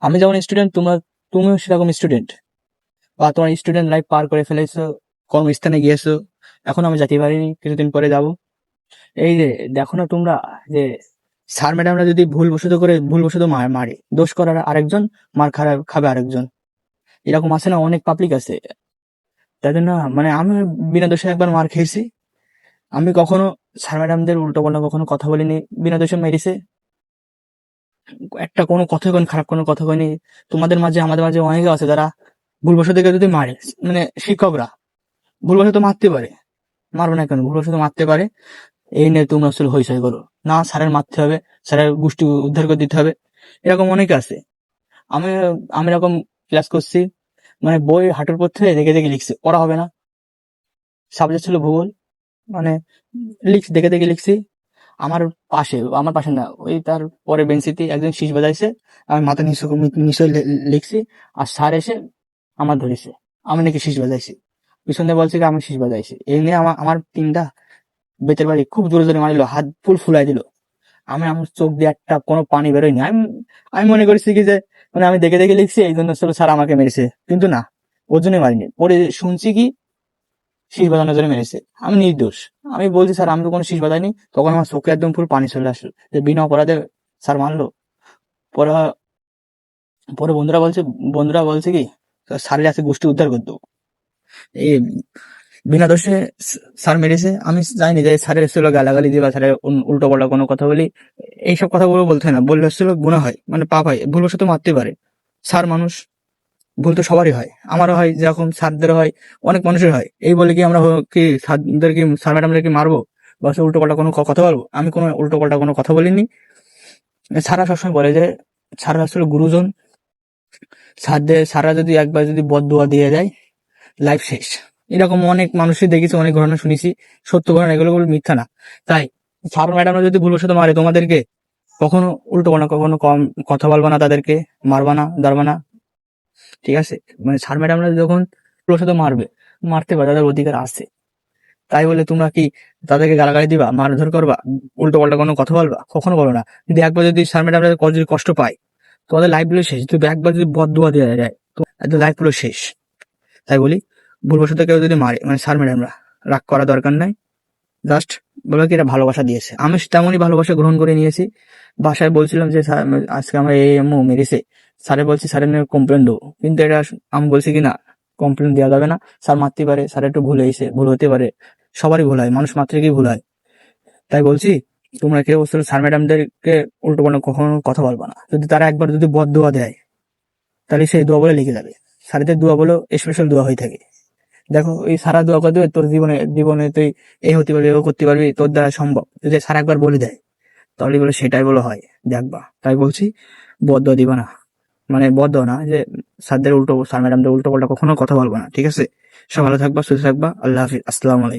আমি যেমন স্টুডেন্ট, তুমিও সেরকম স্টুডেন্ট, বা তোমার স্টুডেন্ট লাইফ পার করে ফেলেছো, কর্মস্থানে গিয়েছো। এখন আমি যেতে পারিনি, কিছুদিন পরে যাব। এই যে দেখো না তোমরা, যে স্যার ম্যাডামরা যদি ভুলবশত মারে, দোষ করার আরেকজন, মার খাবে আরেকজন, এরকম আছে না, অনেক পাবলিক আছে। তাই জন্য মানে আমি বিনা দোষে একবার মার খেয়েছি। আমি কখনো স্যার ম্যাডামদের উল্টো পাল্টা কখনো কথা বলিনি, বিনা দোষে মেরেছে। একটা কোনো কথা কোন খারাপ কোনো কথা কইনি। তোমাদের মাঝে আমাদের মাঝে অনেকে আছে যারা ভুলবশত কেউ যদি মারে, মানে শিক্ষকরা ভুলবশত মারতে পারে, মারবে না কেন, ভুলবশত মারতে পারে, এই নিয়ে তোমরা আসলে হইচই করো না, স্যারের মারতে হবে, স্যারের গোষ্ঠী উদ্ধার করে দিতে হবে, এরকম অনেকে আছে। আমি আমি এরকম ক্লাস করছি, মানে বই হাঁটুর পর থেকে দেখে দেখে লিখছি, পড়া হবে না। সাবজেক্ট ছিল ভূগোল, মানে দেখে দেখে লিখছি। আমার পাশে না, ওই তার পরে বেঞ্চিতে একজন শীষ বাজাইছে, আমি মাথা নিচে লিখছি, আর স্যার এসে আমার ধরেছে আমি নাকি শীষ বাজাইছি। পিছন দিয়ে বলছে কি আমি শীষ বাজাইছি, এই নিয়ে আমার তিনটা বেতের বাড়ি খুব জোরে জোরে মারিল, হাত ফুলাই দিল। আমার চোখ দিয়ে একটা কোনো পানি বেরোয়নি। আমি আমি মনে করছি কি যে মানে আমি দেখে দেখে লিখছি, এই জন্য স্যার আমাকে মেরেছে, কিন্তু না, ওর জন্য মারিনি। পরে শুনছি কি শীষ বাজানোর জন্য মেরেছে, আমি নির্দোষ। আমি বলছি স্যার আমি তো কোনো শীষ বাজাইনি, তখন আমার চোখে একদম পুরো পানি চলে আসলো, যে বিনা অপরাধে স্যার মারলো। পরে পরে বন্ধুরা বলছে কি স্যারের আছে গোষ্ঠী উদ্ধার করে দেবো। এই বিনা দোষে স্যার মেরেছে, আমি জানি যে স্যারের ছিল গালাগালি দিয়ে বা স্যারের উল্টো পাল্টা কোনো কথা বলি, এইসব কথাগুলো বলতে হয় না, বললে হচ্ছিল গুনাহ হয়, মানে পাপ হয়, ভুলবশত মারতে পারে। স্যার মানুষ, ভুল তো সবারই হয়, আমারও হয়, যেরকম স্যারদের হয়, অনেক মানুষের হয়। এই বলে কি আমরা কি স্যার ম্যাডামদের কি মারবো বা উল্টো পাল্টা কোনো কথা বলবো? আমি কোনো উল্টো পাল্টা কোনো কথা বলিনি। স্যাররা সবসময় বলে যে স্যাররা আসলে গুরুজন, স্যাররা যদি একবার যদি বদদুয়া দিয়ে দেয়, লাইফ শেষ। এরকম অনেক মানুষই দেখেছি, অনেক ঘটনা শুনেছি, সত্য ঘটনা, এগুলো মিথ্যা না। তাই স্যার ম্যাডামরা যদি ভুলবশত মারে তোমাদেরকে, কখনো উল্টো পাল্টা কখনো কম কথা বলবা না, তাদেরকে মারবা না, দাঁড়বা না, ঠিক আছে? মানে স্যার ম্যাডামরা যখন ভুলবশত মারতে পারে, তাদের অধিকার আছে। তাই বলে তোমরা কি তাদেরকে গালাগালি দিবা, মারধর করবা, উল্টো পাল্টা কোনো কথা বলবা? কখনো বলো না। যদি একবার যদি স্যার ম্যাডামরা যদি কষ্ট পায়, তোমাদের লাইফ গুলো শেষ। যদি একবার যদি বদদুয়া দেওয়া যায়, তো লাইফ গুলো শেষ। তাই বলি, ভুলবশত কেউ যদি মারে, মানে স্যার ম্যাডামরা, রাগ করা দরকার নাই। জাস্ট বলবো কি এটা ভালোবাসা দিয়েছে, আমি তেমনই ভালোবাসা গ্রহণ করে নিয়েছি। বাসায় বলছিলাম যে স্যার আজকে আমার এই এমও মেরেছে, স্যারে বলছি স্যারের নিয়ে কমপ্লেন দেবো, কিন্তু এটা আমি বলছি কি না, কমপ্লেন দেওয়া যাবে না। স্যার মারতে পারে, স্যার একটু ভুল হয়েছে, ভুল হতে পারে, সবারই ভুল হয়, মানুষ মাত্রে কি ভুল হয়। তাই বলছি তোমরা কেউ স্যার ম্যাডামদেরকে উল্টো পাল্টা কখনো কথা বলবা না। যদি তারা একবার যদি বদ দোয়া দেয়, তাহলে সেই দোয়া বলে লিখে যাবে। স্যারদের দোয়া বলে স্পেশাল দোয়া হয়ে থাকে। দেখো এই সারা দোয়া করে দেবে, তোর জীবনে জীবনে তুই এই হতে পারবি, ও করতে পারবি, তোর দ্বারা সম্ভব। যদি সারা একবার বলে দেয়, তাহলে বলে সেটাই বলে হয়, দেখবা। তাই বলছি বদদোয়া দিবা না, মানে বদদোয়া না, যে স্যার ম্যাডামদের উল্টো পাল্টা কখনো কথা বলবো না, ঠিক আছে? সব ভালো থাকবা, সুস্থ থাকবা, আল্লাহ হাফিজ, আসসালামু আলাইকুম।